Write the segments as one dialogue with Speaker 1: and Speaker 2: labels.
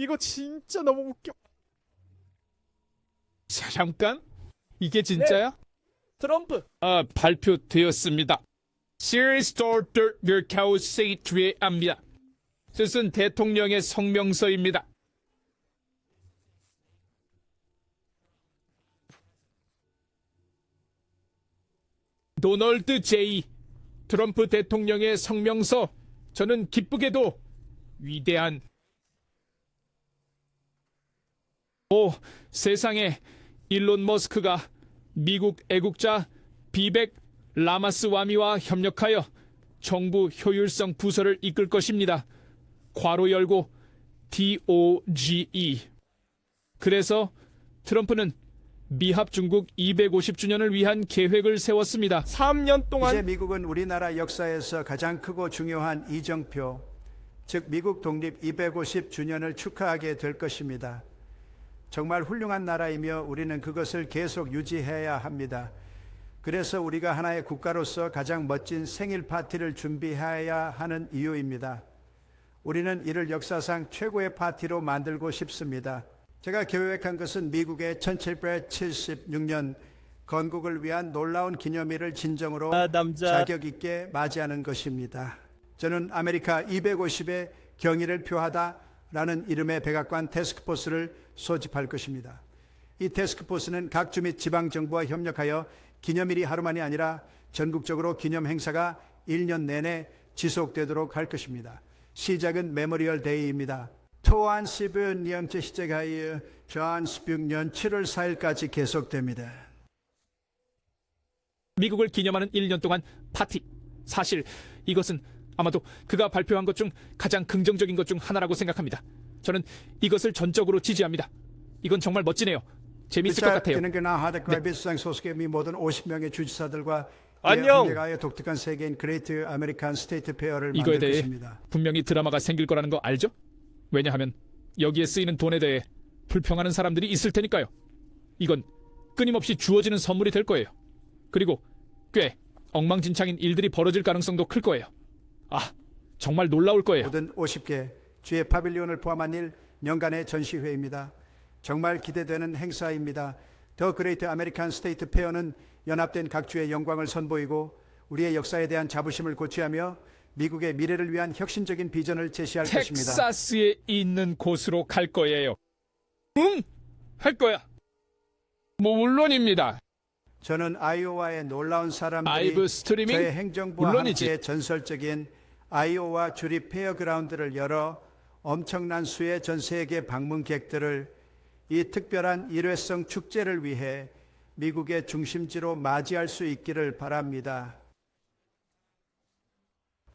Speaker 1: 이거 진짜 너무 웃겨.
Speaker 2: 잠깐? 이게 진짜야?
Speaker 3: 트럼프.
Speaker 2: 발표되었습니다. Series Daughter Virkaus Saitre의 압니다. 뜻은 대통령의 성명서입니다. 도널드 J. 트럼프 대통령의 성명서. 저는 기쁘게도 위대한 세상에 일론 머스크가 미국 애국자 비백 라마스와미와 협력하여 정부 효율성 부서를 이끌 것입니다. 괄호 열고 DOGE. 그래서 트럼프는 미합 중국 250주년을 위한 계획을 세웠습니다.
Speaker 3: 3년 동안
Speaker 4: 이제 미국은 우리나라 역사에서 가장 크고 중요한 이정표, 즉 미국 독립 250주년을 축하하게 될 것입니다. 정말 훌륭한 나라이며 우리는 그것을 계속 유지해야 합니다. 그래서 우리가 하나의 국가로서 가장 멋진 생일 파티를 준비해야 하는 이유입니다. 우리는 이를 역사상 최고의 파티로 만들고 싶습니다. 제가 계획한 것은 미국의 1776년 건국을 위한 놀라운 기념일을 진정으로 자격 있게 맞이하는 것입니다. 저는 아메리카 250의 경의를 표하다라는 이름의 백악관 태스크포스를 소집할 것입니다. 이 태스크포스는 각주 및 지방정부와 협력하여 기념일이 하루만이 아니라 전국적으로 기념 행사가 1년 내내 지속되도록 할 것입니다. 시작은 메모리얼 데이입니다. 토안 10년째 시작하여 전 16년 7월 4일까지 계속됩니다.
Speaker 2: 미국을 기념하는 1년 동안 파티. 사실 이것은 아마도 그가 발표한 것 중 가장 긍정적인 것 중 하나라고 생각합니다. 저는 이것을 전적으로 지지합니다. 이건 정말 멋지네요. 재밌을 것 같아요.
Speaker 4: 비수상 소속의 미 모든 50명의 주지사들과
Speaker 3: 안녕.
Speaker 4: 함께하여 독특한 세계인 그레이트 아메리칸 스테이트 페어를
Speaker 2: 이거에
Speaker 4: 만들
Speaker 2: 대해
Speaker 4: 것입니다.
Speaker 2: 분명히 드라마가 생길 거라는 거 알죠? 왜냐하면 여기에 쓰이는 돈에 대해 불평하는 사람들이 있을 테니까요. 이건 끊임없이 주어지는 선물이 될 거예요. 그리고 꽤 엉망진창인 일들이 벌어질 가능성도 클 거예요. 정말 놀라울 거예요.
Speaker 4: 모든 50개 주의 파빌리온을 포함한 1년간의 전시회입니다. 정말 기대되는 행사입니다. 더 그레이트 아메리칸 스테이트 페어는 연합된 각주의 영광을 선보이고 우리의 역사에 대한 자부심을 고취하며 미국의 미래를 위한 혁신적인 비전을 제시할 것입니다.
Speaker 2: 텍사스에 있는 곳으로 갈 거예요. 할 거야. 물론입니다.
Speaker 4: 저는 아이오와의 놀라운 사람들이
Speaker 2: 라이브 스트리밍?
Speaker 4: 저의 행정부와
Speaker 2: 물론이지.
Speaker 4: 함께 전설적인 아이오와 주립 페어그라운드를 열어 엄청난 수의 전 세계 방문객들을 이 특별한 일회성 축제를 위해 미국의 중심지로 맞이할 수 있기를 바랍니다.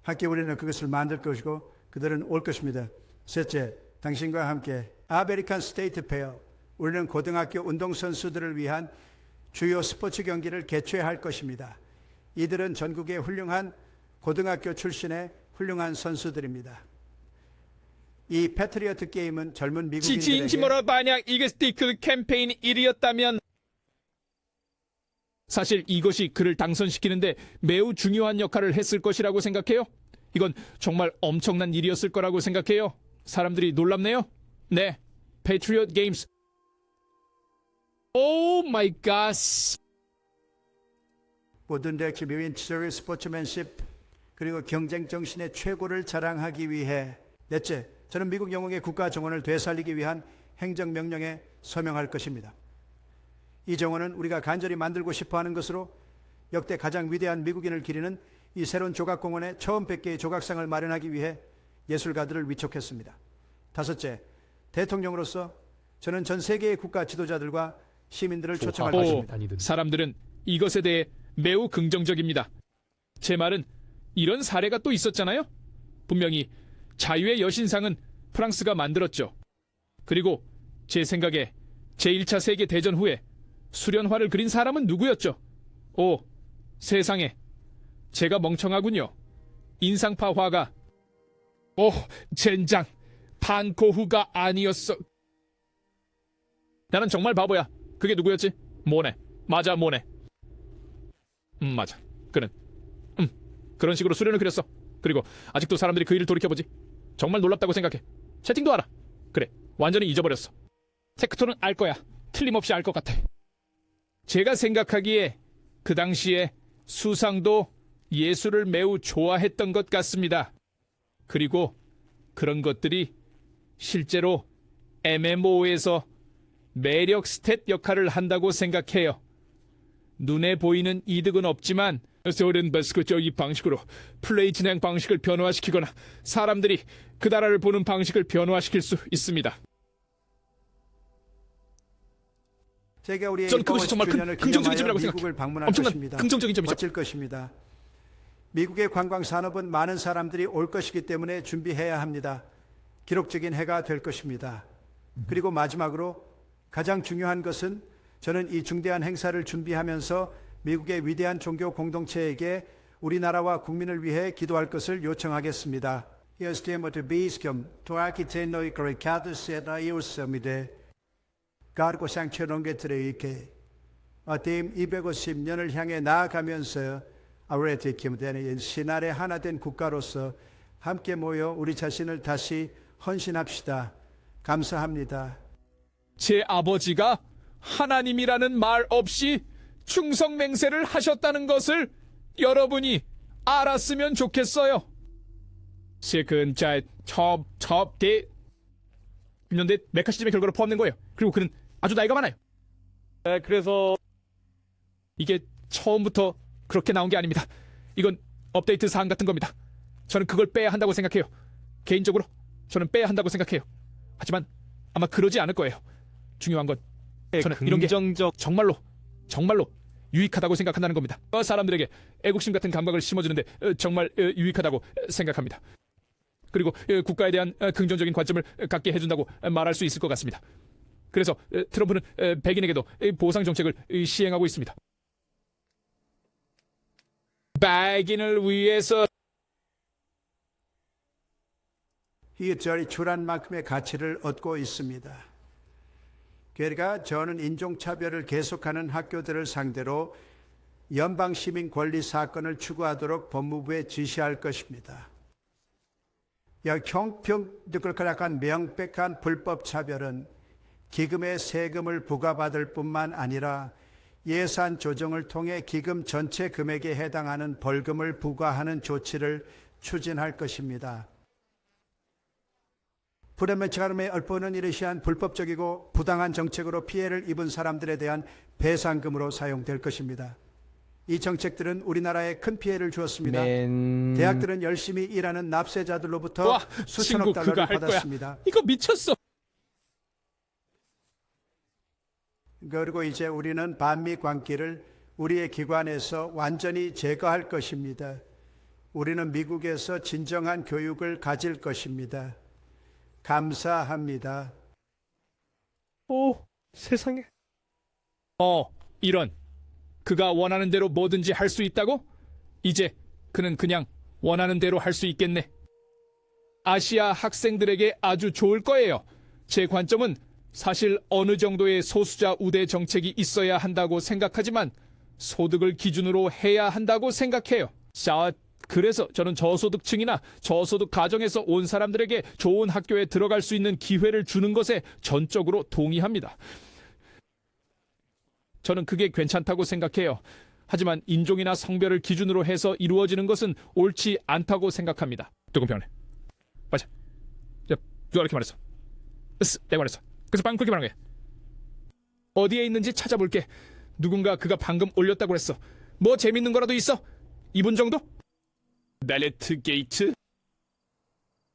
Speaker 4: 함께 우리는 그것을 만들 것이고 그들은 올 것입니다. 셋째, 당신과 함께 아메리칸 스테이트 페어. 우리는 고등학교 운동선수들을 위한 주요 스포츠 경기를 개최할 것입니다. 이들은 전국의 훌륭한 고등학교 출신의 훌륭한 선수들입니다. 이 패트리어트 게임은 젊은 미국인들에게
Speaker 2: 진심으로 만약 이것이 그 캠페인 1위였다면 사실 이것이 그를 당선시키는데 매우 중요한 역할을 했을 것이라고 생각해요. 이건 정말 엄청난 일이었을 거라고 생각해요. 사람들이 놀랍네요. 네, 패트리어트 게임스. 오 마이 갓.
Speaker 4: 모든 대학교 미윈치적인 스포츠맨십 그리고 경쟁 정신의 최고를 자랑하기 위해 넷째, 저는 미국 영웅의 국가 정원을 되살리기 위한 행정명령에 서명할 것입니다. 이 정원은 우리가 간절히 만들고 싶어하는 것으로 역대 가장 위대한 미국인을 기리는 이 새로운 조각공원에 처음 100개의 조각상을 마련하기 위해 예술가들을 위촉했습니다. 다섯째, 대통령으로서 저는 전 세계의 국가 지도자들과 시민들을 초청할 것입니다.
Speaker 2: 사람들은 이것에 대해 매우 긍정적입니다. 제 말은 이런 사례가 또 있었잖아요. 분명히 자유의 여신상은 프랑스가 만들었죠. 그리고 제 생각에 제1차 세계대전 후에 수련화를 그린 사람은 누구였죠? 오, 세상에. 제가 멍청하군요. 인상파 화가. 오, 젠장. 반고흐가 아니었어. 나는 정말 바보야. 그게 누구였지? 모네. 맞아, 모네. 맞아. 그는. 그런 식으로 수련을 그렸어. 그리고 아직도 사람들이 그 일을 돌이켜보지. 정말 놀랍다고 생각해. 채팅도 알아. 그래. 완전히 잊어버렸어. 테크토는 알 거야. 틀림없이 알 것 같아. 제가 생각하기에 그 당시에 수상도 예술을 매우 좋아했던 것 같습니다. 그리고 그런 것들이 실제로 MMO에서 매력 스탯 역할을 한다고 생각해요. 눈에 보이는 이득은 없지만 소련 버스코저 이 방식으로 플레이 진행 방식을 변화시키거나 사람들이 그 나라를 보는 방식을 변화시킬 수 있습니다.
Speaker 4: 제가 우리의
Speaker 2: 저는 그것이
Speaker 4: 250
Speaker 2: 정말
Speaker 4: 주년을
Speaker 2: 긍정적인
Speaker 4: 기념하여
Speaker 2: 점이라고
Speaker 4: 미국을
Speaker 2: 생각해요.
Speaker 4: 방문할
Speaker 2: 엄청난
Speaker 4: 것입니다.
Speaker 2: 긍정적인 점이죠.
Speaker 4: 멋질 것입니다. 미국의 관광 산업은 많은 사람들이 올 것이기 때문에 준비해야 합니다. 기록적인 해가 될 것입니다. 그리고 마지막으로 가장 중요한 것은 저는 이 중대한 행사를 준비하면서 미국의 위대한 종교 공동체에게 우리나라와 국민을 위해 기도할 것을 요청하겠습니다. 가르고 상처롱게트레이케 아팀 250년을 향해 나아가면서 아우레티 김대는 신알의 하나 된 국가로서 함께 모여 우리 자신을 다시 헌신합시다. 감사합니다.
Speaker 2: 제 아버지가 하나님이라는 말 없이 충성 맹세를 하셨다는 것을 여러분이 알았으면 좋겠어요. 세근자의 첩대 1년대 메카시즘의 결과로 포함된 거예요. 그리고 그는 아주 나이가 많아요.
Speaker 3: 네, 그래서
Speaker 2: 이게 처음부터 그렇게 나온 게 아닙니다. 이건 업데이트 사항 같은 겁니다. 저는 그걸 빼야 한다고 생각해요. 개인적으로 저는 빼야 한다고 생각해요. 하지만 아마 그러지 않을 거예요. 중요한 건 저는 이런 게 정말로 유익하다고 생각한다는 겁니다. 사람들에게 애국심 같은 감각을 심어주는데 정말 유익하다고 생각합니다. 그리고 국가에 대한 긍정적인 관점을 갖게 해준다고 말할 수 있을 것 같습니다. 그래서 트럼프는 백인에게도 보상 정책을 시행하고 있습니다. 백인을 위해서
Speaker 4: 희절이 출한 만큼의 가치를 얻고 있습니다. 그러니까 저는 인종차별을 계속하는 학교들을 상대로 연방시민권리 사건을 추구하도록 법무부에 지시할 것입니다. 형평득을약한 명백한 불법차별은 기금의 세금을 부과받을 뿐만 아니라 예산 조정을 통해 기금 전체 금액에 해당하는 벌금을 부과하는 조치를 추진할 것입니다. 프레메차름의 얼포는 이르시한 불법적이고 부당한 정책으로 피해를 입은 사람들에 대한 배상금으로 사용될 것입니다. 이 정책들은 우리나라에 큰 피해를 주었습니다. 대학들은 열심히 일하는 납세자들로부터
Speaker 2: 와,
Speaker 4: 수천억
Speaker 2: 친구
Speaker 4: 달러를
Speaker 2: 그거 할
Speaker 4: 받았습니다.
Speaker 2: 거야. 이거 미쳤어.
Speaker 4: 그리고 이제 우리는 반미 관계를 우리의 기관에서 완전히 제거할 것입니다. 우리는 미국에서 진정한 교육을 가질 것입니다. 감사합니다.
Speaker 3: 오, 세상에.
Speaker 2: 이런. 그가 원하는 대로 뭐든지 할 수 있다고? 이제 그는 그냥 원하는 대로 할 수 있겠네. 아시아 학생들에게 아주 좋을 거예요. 제 관점은 사실 어느 정도의 소수자 우대 정책이 있어야 한다고 생각하지만 소득을 기준으로 해야 한다고 생각해요. 그래서 저는 저소득층이나 저소득 가정에서 온 사람들에게 좋은 학교에 들어갈 수 있는 기회를 주는 것에 전적으로 동의합니다. 저는 그게 괜찮다고 생각해요. 하지만 인종이나 성별을 기준으로 해서 이루어지는 것은 옳지 않다고 생각합니다. 조금 변해. 맞아. 누가 그렇게 말했어? 내가 말했어. 그래서 방금 그렇게 말한 거야. 어디에 있는지 찾아볼게. 누군가 그가 방금 올렸다고 했어. 뭐 재밌는 거라도 있어? 이분 정도? 벨레트 게이트?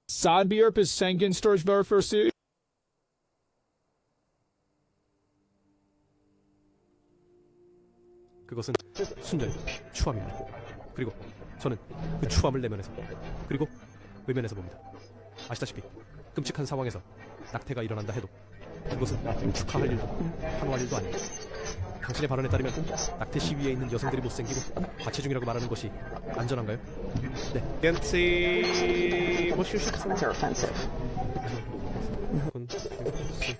Speaker 2: 산비어프 생긴 스토리지 버퍼스?
Speaker 1: 그것은 순전히 추함입니다. 그리고 저는 그 추함을 내면에서 그리고 외면에서 봅니다. 아시다시피 끔찍한 상황에서 낙태가 일어난다 해도 그것은 축하할 일도 환호할 일도 아닙니다. 당신의 발언에 따르면 낙태 시위에 있는 여성들이 못생기고 과체중이라고 말하는 것이 안전한가요? 네.
Speaker 3: 겐치 뭐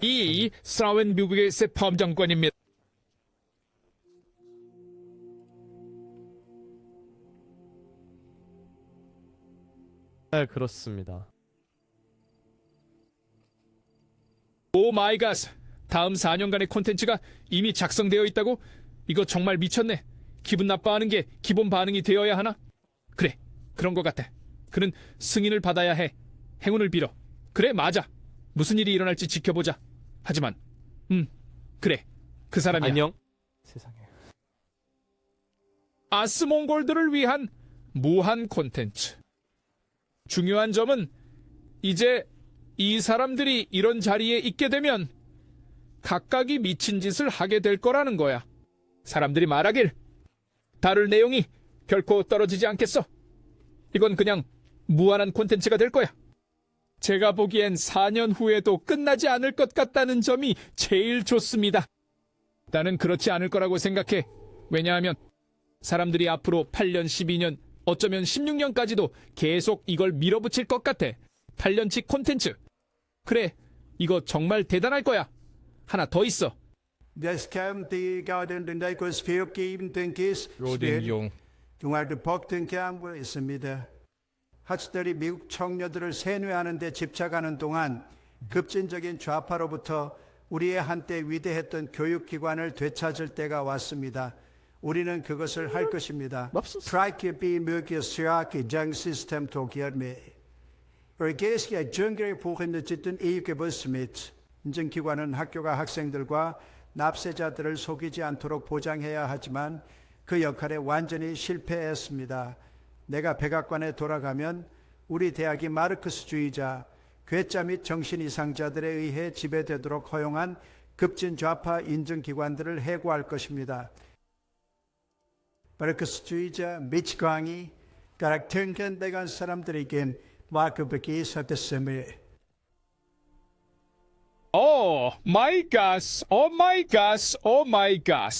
Speaker 2: 이 사웬 미국의 새 범정권입니다.
Speaker 3: 네, 그렇습니다.
Speaker 2: 오 마이 갓. 다음 4년간의 콘텐츠가 이미 작성되어 있다고? 이거 정말 미쳤네. 기분 나빠하는 게 기본 반응이 되어야 하나? 그래, 그런 것 같아. 그는 승인을 받아야 해. 행운을 빌어. 그래, 맞아. 무슨 일이 일어날지 지켜보자. 하지만 그래, 그 사람이야.
Speaker 3: 안녕. 세상에.
Speaker 2: 아스몬골드를 위한 무한 콘텐츠. 중요한 점은 이제 이 사람들이 이런 자리에 있게 되면 각각이 미친 짓을 하게 될 거라는 거야. 사람들이 말하길 다룰 내용이 결코 떨어지지 않겠어. 이건 그냥 무한한 콘텐츠가 될 거야. 제가 보기엔 4년 후에도 끝나지 않을 것 같다는 점이 제일 좋습니다. 나는 그렇지 않을 거라고 생각해. 왜냐하면 사람들이 앞으로 8년, 12년, 어쩌면 16년까지도 계속 이걸 밀어붙일 것 같아. 8년치 콘텐츠. 그래, 이거 정말 대단할 거야. 하나 더 있어.
Speaker 4: Das kam die Gauden den Deikos Feokgeben den Kis
Speaker 3: 로딩용.
Speaker 4: 중앙도 복등기하고 있습니다. 하츠들이 미국 청년들을 세뇌하는 데 집착하는 동안 급진적인 좌파로부터 우리의 한때 위대했던 교육기관을 되찾을 때가 왔습니다. 우리는 그것을 할 것입니다. Trike bi mögliche Stärke Jang System togiert me. Orgesia Jungere 부근의 짓든 이익해봤습니다. 인증기관은 학교가 학생들과 납세자들을 속이지 않도록 보장해야 하지만 그 역할에 완전히 실패했습니다. 내가 백악관에 돌아가면 우리 대학이 마르크스주의자, 괴짜 및 정신이상자들에 의해 지배되도록 허용한 급진 좌파 인증기관들을 해고할 것입니다. 마르크스주의자 미치광이 가락텐견대간 사람들에겐 마크밖에 있었음을.
Speaker 2: 오 마이 갓, 오 마이 갓, 오 마이 갓.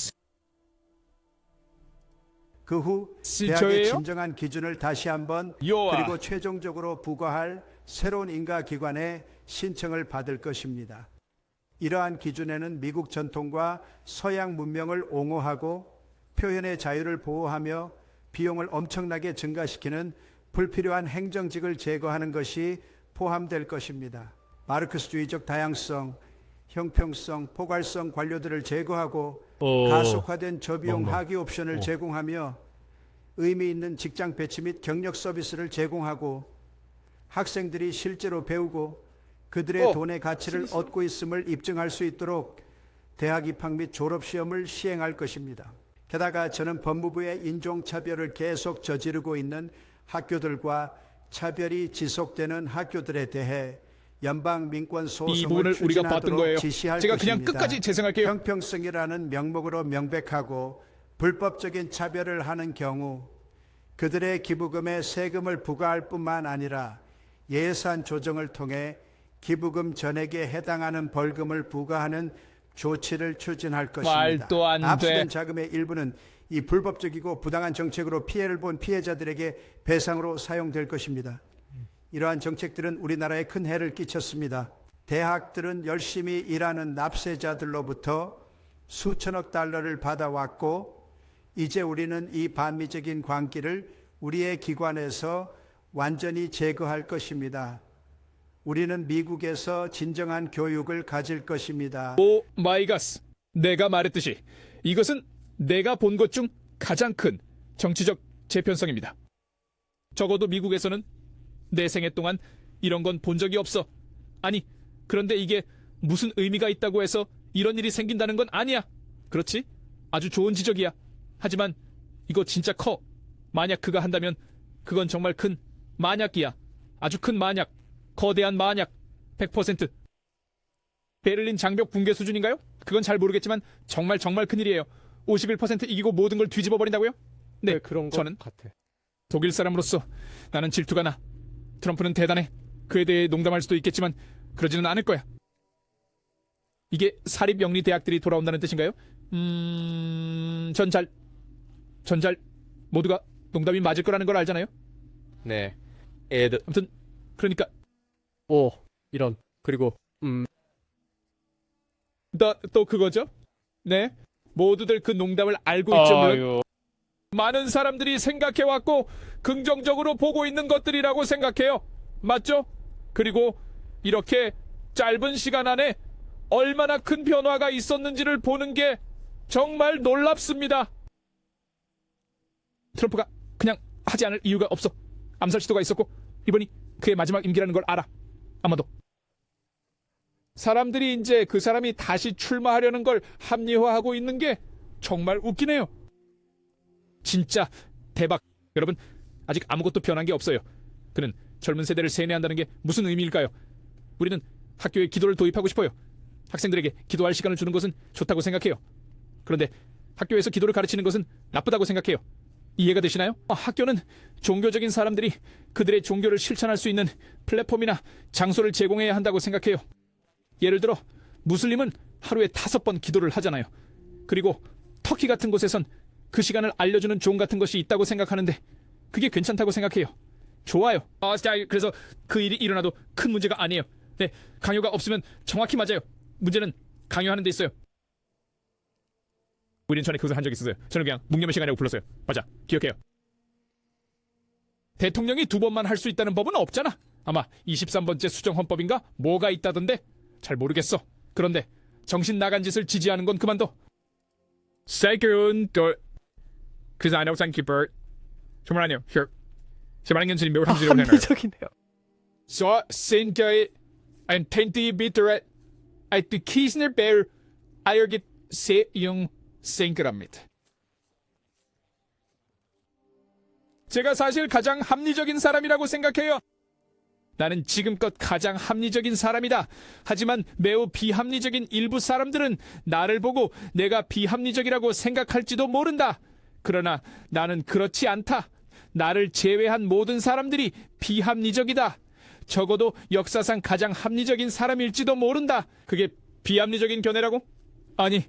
Speaker 4: 그 후 대학의
Speaker 2: 저예요?
Speaker 4: 진정한 기준을 다시 한번
Speaker 2: 요아.
Speaker 4: 그리고 최종적으로 부과할 새로운 인가기관에 신청을 받을 것입니다. 이러한 기준에는 미국 전통과 서양 문명을 옹호하고 표현의 자유를 보호하며 비용을 엄청나게 증가시키는 불필요한 행정직을 제거하는 것이 포함될 것입니다. 마르크스주의적 다양성, 형평성, 포괄성 관료들을 제거하고 가속화된 저비용 학위 옵션을 제공하며 의미 있는 직장 배치 및 경력 서비스를 제공하고 학생들이 실제로 배우고 그들의 돈의 가치를 얻고 있음을 입증할 수 있도록 대학 입학 및 졸업 시험을 시행할 것입니다. 게다가 저는 법무부의 인종차별을 계속 저지르고 있는 학교들과 차별이 지속되는 학교들에 대해 연방 민권
Speaker 2: 이
Speaker 4: 소송을
Speaker 2: 부분을 우리가 봤던 거예요.
Speaker 4: 추진하도록 지시할
Speaker 2: 제가
Speaker 4: 것입니다.
Speaker 2: 그냥 끝까지 재생할게요.
Speaker 4: 형평성이라는 명목으로 명백하고 불법적인 차별을 하는 경우 그들의 기부금에 세금을 부과할 뿐만 아니라 예산 조정을 통해 기부금 전액에 해당하는 벌금을 부과하는 조치를 추진할 것입니다.
Speaker 2: 말도 안 돼.
Speaker 4: 압수된 자금의 일부는 이 불법적이고 부당한 정책으로 피해를 본 피해자들에게 배상으로 사용될 것입니다. 이러한 정책들은 우리나라에 큰 해를 끼쳤습니다. 대학들은 열심히 일하는 납세자들로부터 수천억 달러를 받아왔고 이제 우리는 이 반미적인 광기를 우리의 기관에서 완전히 제거할 것입니다. 우리는 미국에서 진정한 교육을 가질 것입니다.
Speaker 2: 오 마이 갓. 내가 말했듯이 이것은 내가 본 것 중 가장 큰 정치적 재편성입니다. 적어도 미국에서는 내 생애 동안 이런 건 본 적이 없어. 아니, 그런데 이게 무슨 의미가 있다고 해서 이런 일이 생긴다는 건 아니야. 그렇지? 아주 좋은 지적이야. 하지만 이거 진짜 커. 만약 그가 한다면 그건 정말 큰 만약이야. 아주 큰 만약. 거대한 만약. 100%. 베를린 장벽 붕괴 수준인가요? 그건 잘 모르겠지만 정말 큰일이에요. 51% 이기고 모든 걸 뒤집어 버린다고요? 네,
Speaker 3: 그런 것
Speaker 2: 저는
Speaker 3: 같아.
Speaker 2: 독일 사람으로서 나는 질투가 나. 트럼프는 대단해. 그에 대해 농담할 수도 있겠지만 그러지는 않을 거야. 이게 사립영리 대학들이 돌아온다는 뜻인가요? 전잘 모두가 농담이 맞을 거라는 걸 알잖아요.
Speaker 3: 네. 애들.
Speaker 2: 아무튼 그러니까
Speaker 3: 오. 이런. 그리고
Speaker 2: 또 그거죠. 네, 모두들 그 농담을 알고 있죠. 물론.
Speaker 3: 아유.
Speaker 2: 많은 사람들이 생각해왔고 긍정적으로 보고 있는 것들이라고 생각해요. 맞죠? 그리고 이렇게 짧은 시간 안에 얼마나 큰 변화가 있었는지를 보는 게 정말 놀랍습니다. 트럼프가 그냥 하지 않을 이유가 없어. 암살 시도가 있었고 이번이 그의 마지막 임기라는 걸 알아. 아마도. 사람들이 이제 그 사람이 다시 출마하려는 걸 합리화하고 있는 게 정말 웃기네요. 진짜 대박. 여러분, 아직 아무것도 변한 게 없어요. 그는 젊은 세대를 세뇌한다는 게 무슨 의미일까요? 우리는 학교에 기도를 도입하고 싶어요. 학생들에게 기도할 시간을 주는 것은 좋다고 생각해요. 그런데 학교에서 기도를 가르치는 것은 나쁘다고 생각해요. 이해가 되시나요? 학교는 종교적인 사람들이 그들의 종교를 실천할 수 있는 플랫폼이나 장소를 제공해야 한다고 생각해요. 예를 들어 무슬림은 하루에 5번 기도를 하잖아요. 그리고 터키 같은 곳에선 그 시간을 알려주는 종 같은 것이 있다고 생각하는데 그게 괜찮다고 생각해요. 좋아요. 그래서 그 일이 일어나도 큰 문제가 아니에요. 네, 강요가 없으면 정확히 맞아요. 문제는 강요하는 데 있어요. 우린 전에 그것을 한 적이 있었어요. 저는 그냥 묵념의 시간이라고 불렀어요. 맞아, 기억해요. 대통령이 2번만 할 수 있다는 법은 없잖아. 아마 23번째 수정헌법인가 뭐가 있다던데 잘 모르겠어. 그런데 정신 나간 짓을 지지하는 건 그만둬. 그래서 I know thank you, Bert. 정말 아니에요. Sure. 제 말은 연출이 매우 합리적이라고 생각해요.
Speaker 3: 합리적이네요.
Speaker 2: Så synker jeg en tentig bitter at the Kisner Bear 아열깃 세용 생크랍니다. 제가 사실 가장 합리적인 사람이라고 생각해요. 나는 지금껏 가장 합리적인 사람이다. 하지만 매우 비합리적인 일부 사람들은 나를 보고 내가 비합리적이라고 생각할지도 모른다. 그러나 나는 그렇지 않다. 나를 제외한 모든 사람들이 비합리적이다. 적어도 역사상 가장 합리적인 사람일지도 모른다. 그게 비합리적인 견해라고? 아니,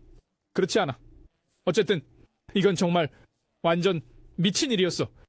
Speaker 2: 그렇지 않아. 어쨌든 이건 정말 완전 미친 일이었어.